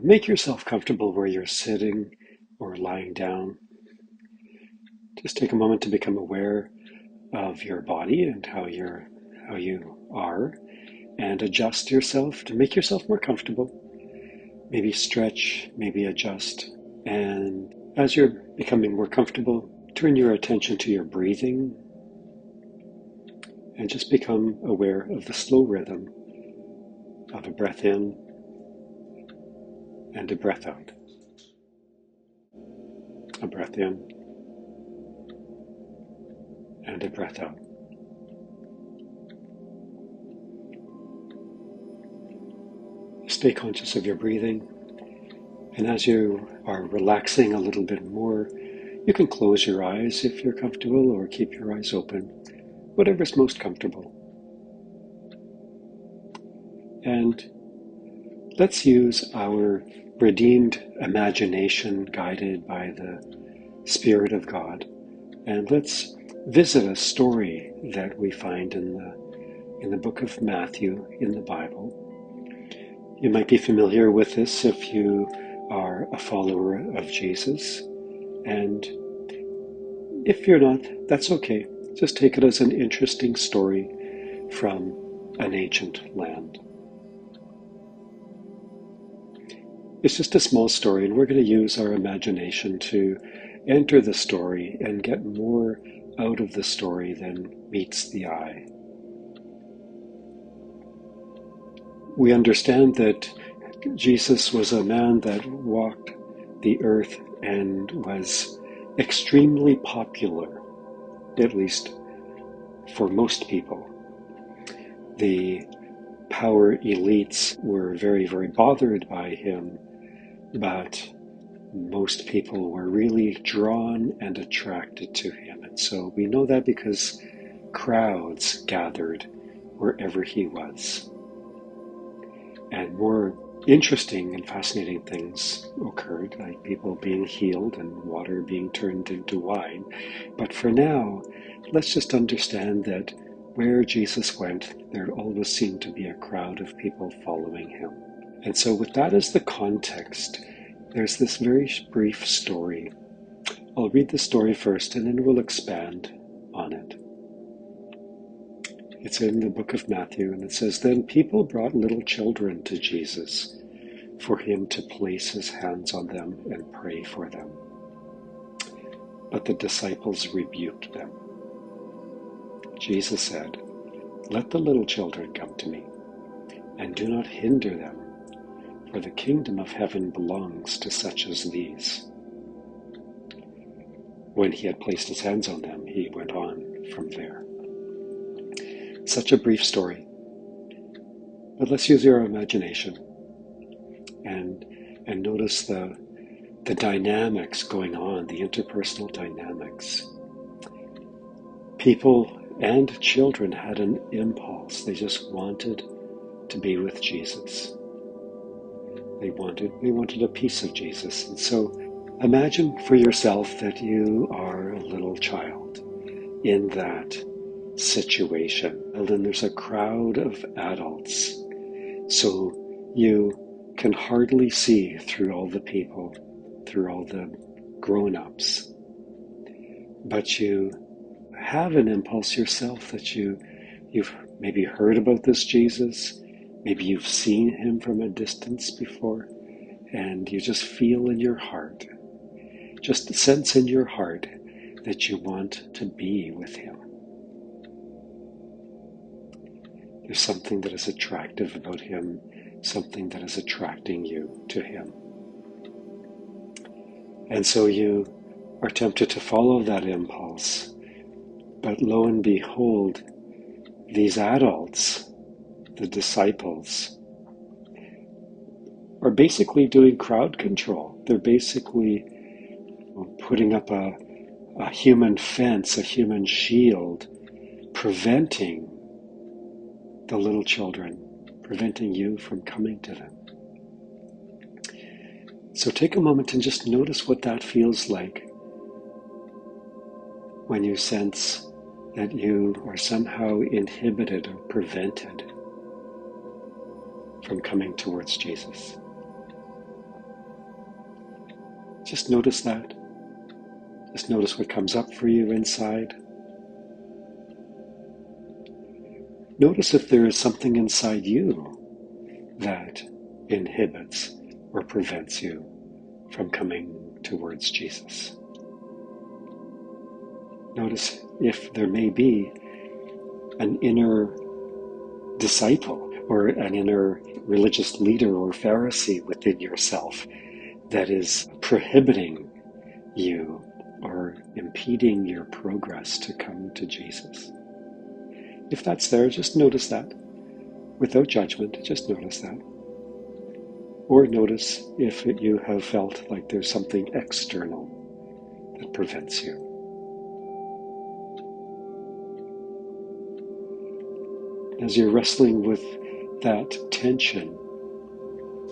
Make yourself comfortable where you're sitting or lying down. Just take a moment to become aware of your body and how you are, and adjust yourself to make yourself more comfortable. Maybe stretch, maybe adjust. And as you're becoming more comfortable, turn your attention to your breathing and just become aware of the slow rhythm of a breath in and a breath out. A breath in and a breath out. Stay conscious of your breathing, and as you are relaxing a little bit more, you can close your eyes if you're comfortable, or keep your eyes open, whatever's most comfortable. And let's use our redeemed imagination guided by the Spirit of God, and let's visit a story that we find in the book of Matthew in the Bible. You might be familiar with this if you are a follower of Jesus, and if you're not, that's okay. Just take it as an interesting story from an ancient land. It's just a small story, and we're going to use our imagination to enter the story and get more out of the story than meets the eye. We understand that Jesus was a man that walked the earth and was extremely popular, at least for most people. The power elites were very, very bothered by him, but most people were really drawn and attracted to him. And so we know that because crowds gathered wherever he was. And more interesting and fascinating things occurred, like people being healed and water being turned into wine. But for now, let's just understand that where Jesus went, there always seemed to be a crowd of people following him. And so with that as the context, there's this very brief story. I'll read the story first and then we'll expand on it. It's in the book of Matthew, and it says, "Then people brought little children to Jesus for him to place his hands on them and pray for them. But the disciples rebuked them. Jesus said, 'Let the little children come to me, and do not hinder them, for the kingdom of heaven belongs to such as these.' When he had placed his hands on them, he went on from there." Such a brief story, but let's use your imagination and notice the dynamics going on, the interpersonal dynamics. People and children had an impulse. They just wanted to be with Jesus. They wanted a piece of Jesus. And so imagine for yourself that you are a little child in that situation. And then there's a crowd of adults. So you can hardly see through all the people, through all the grown-ups. But you have an impulse yourself that you've maybe heard about this Jesus, maybe you've seen him from a distance before, and you just feel in your heart, just sense in your heart that you want to be with him. There's something that is attractive about him, something that is attracting you to him. And so you are tempted to follow that impulse. But lo and behold, these adults, the disciples, are basically doing crowd control. They're basically putting up a human fence, a human shield, preventing the little children, preventing you from coming to them. So take a moment and just notice what that feels like when you sense that you are somehow inhibited or prevented from coming towards Jesus. Just notice that. Just notice what comes up for you inside. Notice if there is something inside you that inhibits or prevents you from coming towards Jesus. Notice if there may be an inner disciple or an inner religious leader or Pharisee within yourself that is prohibiting you or impeding your progress to come to Jesus. If that's there, just notice that. Without judgment, just notice that. Or notice if you have felt like there's something external that prevents you. As you're wrestling with that tension,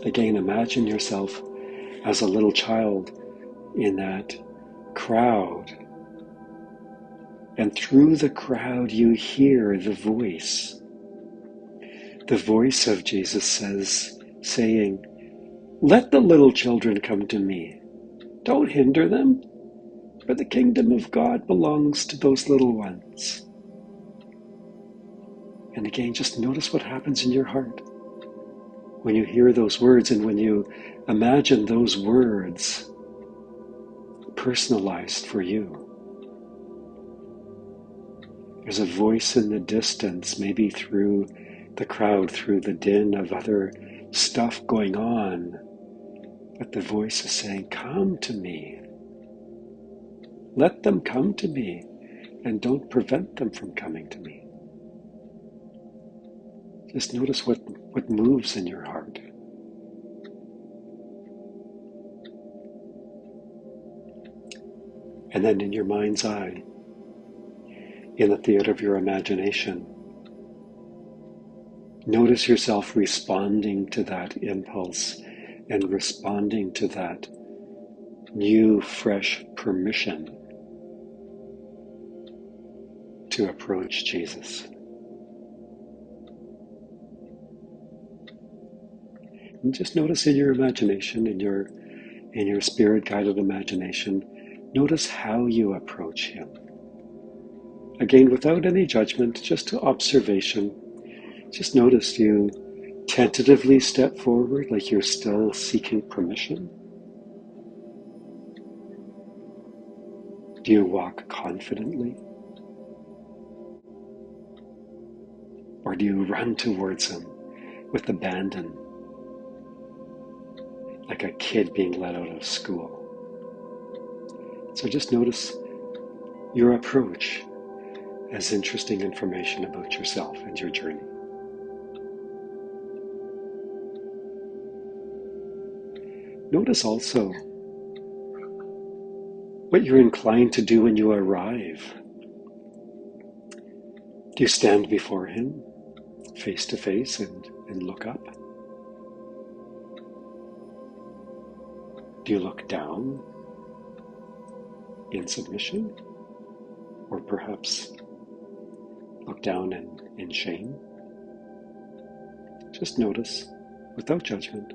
again, imagine yourself as a little child in that crowd. And through the crowd, you hear the voice. The voice of Jesus saying, "Let the little children come to me. Don't hinder them, for the kingdom of God belongs to those little ones." And again, just notice what happens in your heart when you hear those words and when you imagine those words personalized for you. There's a voice in the distance, maybe through the crowd, through the din of other stuff going on, but the voice is saying, "Come to me. Let them come to me, and don't prevent them from coming to me." Just notice what moves in your heart. And then in your mind's eye, in the theater of your imagination, notice yourself responding to that impulse and responding to that new, fresh permission to approach Jesus. And just notice in your imagination, in your spirit-guided imagination, notice how you approach him. Again, without any judgment, just to observation. Just notice you tentatively step forward like you're still seeking permission. Do you walk confidently? Or do you run towards him with abandon, like a kid being let out of school? So just notice your approach as interesting information about yourself and your journey. Notice also what you're inclined to do when you arrive. Do you stand before him, face to face, and look up? Do you look down in submission? Or perhaps look down in shame? Just notice, without judgment,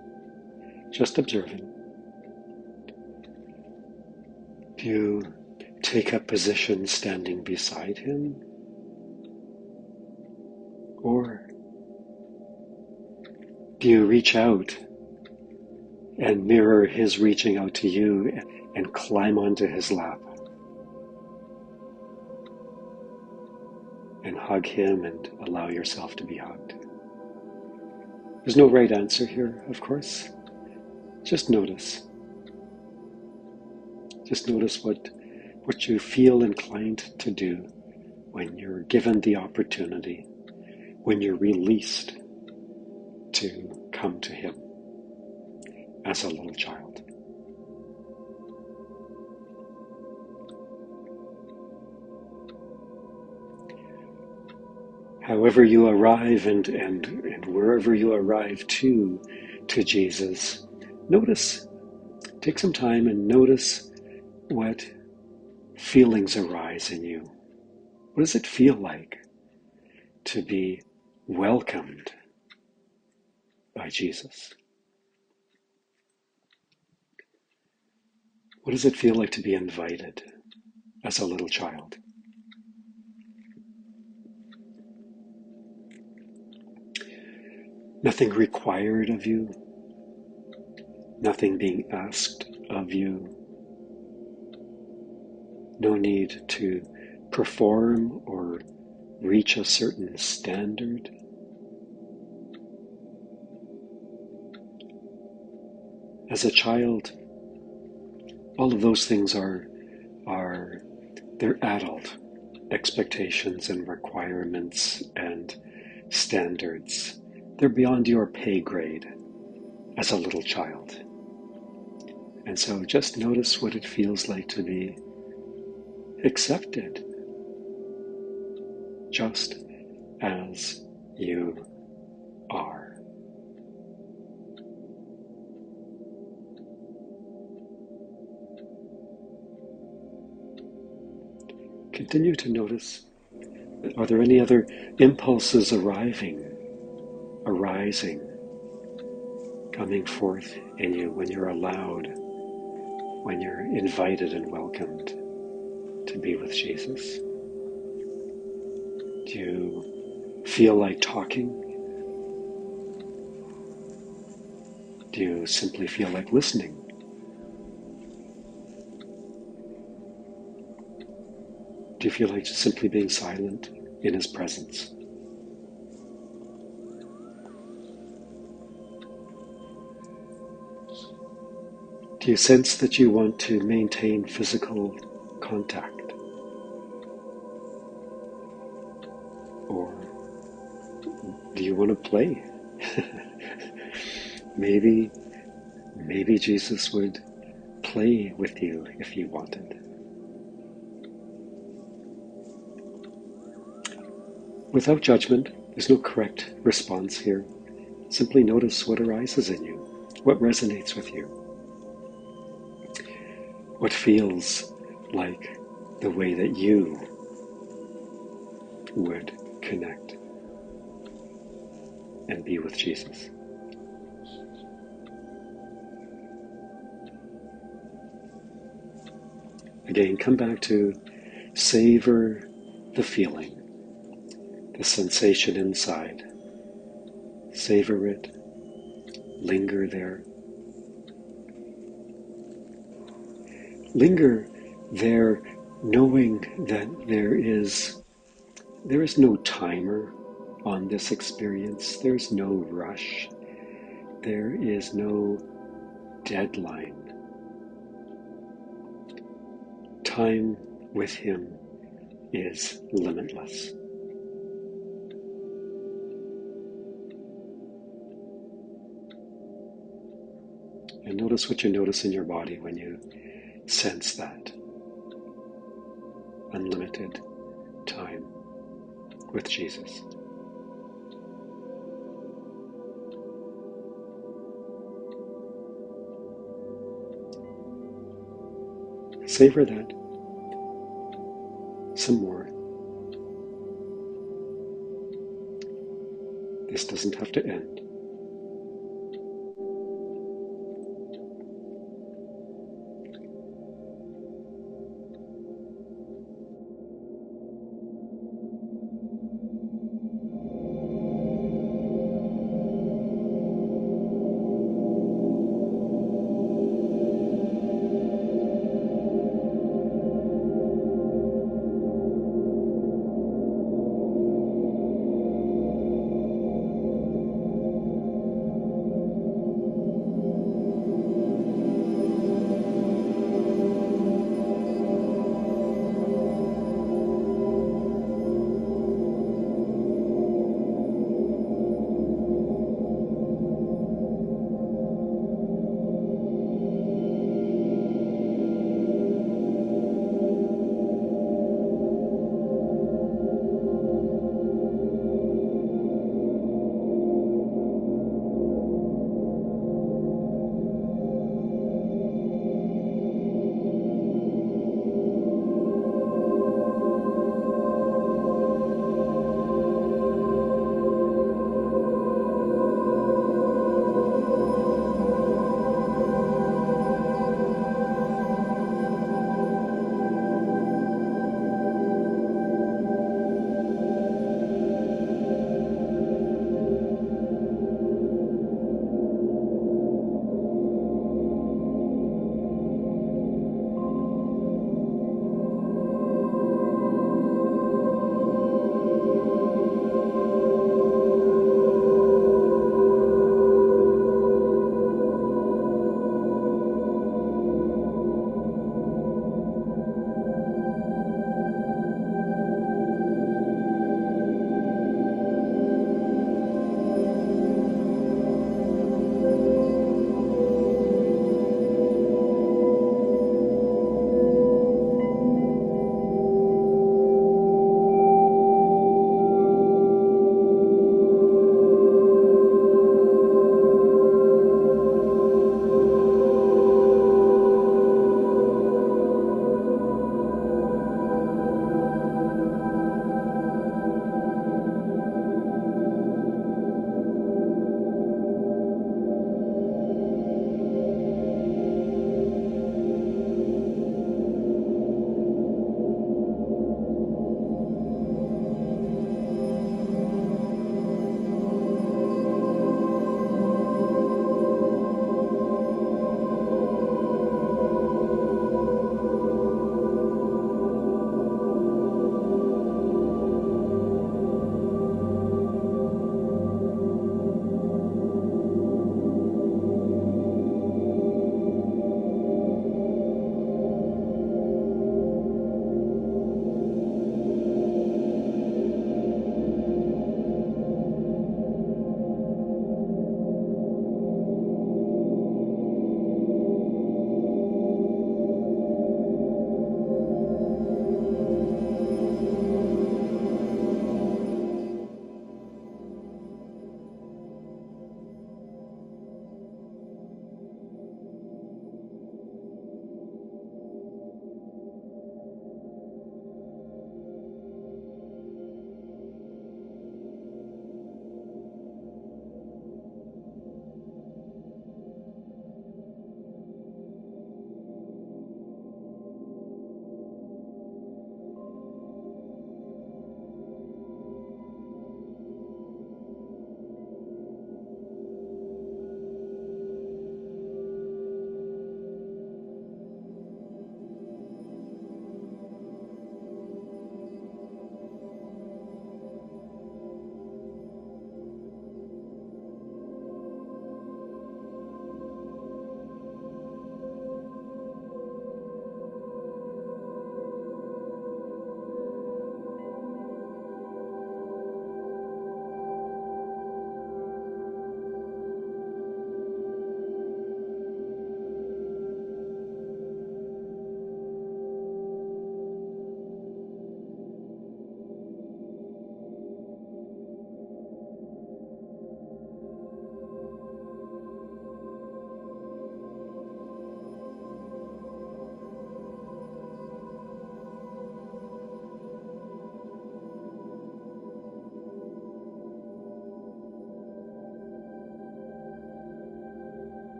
just observing. Do you take up position standing beside him? Or do you reach out and mirror his reaching out to you and climb onto his lap and hug him and allow yourself to be hugged? There's no right answer here, of course. Just notice. Just notice what you feel inclined to do when you're given the opportunity, when you're released to come to him as a little child. However you arrive and wherever you arrive to Jesus, notice, take some time and notice what feelings arise in you. What does it feel like to be welcomed by Jesus? What does it feel like to be invited as a little child? Nothing required of you, nothing being asked of you, no need to perform or reach a certain standard. As a child, all of those things are they're adult expectations and requirements and standards. They're beyond your pay grade as a little child. And so just notice what it feels like to be accepted just as you are. Continue to notice, are there any other impulses arising, coming forth in you when you're allowed, when you're invited and welcomed to be with Jesus? Do you feel like talking? Do you simply feel like listening? Do you feel like just simply being silent in His presence? Do you sense that you want to maintain physical contact? Or do you want to play? Maybe Jesus would play with you if you wanted. Without judgment, there's no correct response here. Simply notice what arises in you, what resonates with you, what feels like the way that you would connect and be with Jesus. Again, come back to savor the feeling, the sensation inside. Savor it, linger there. Linger there knowing that there is no timer on this experience. There's no rush. There is no deadline. Time with Him is limitless. And notice what you notice in your body when you sense that unlimited time with Jesus. Savor that some more. This doesn't have to end.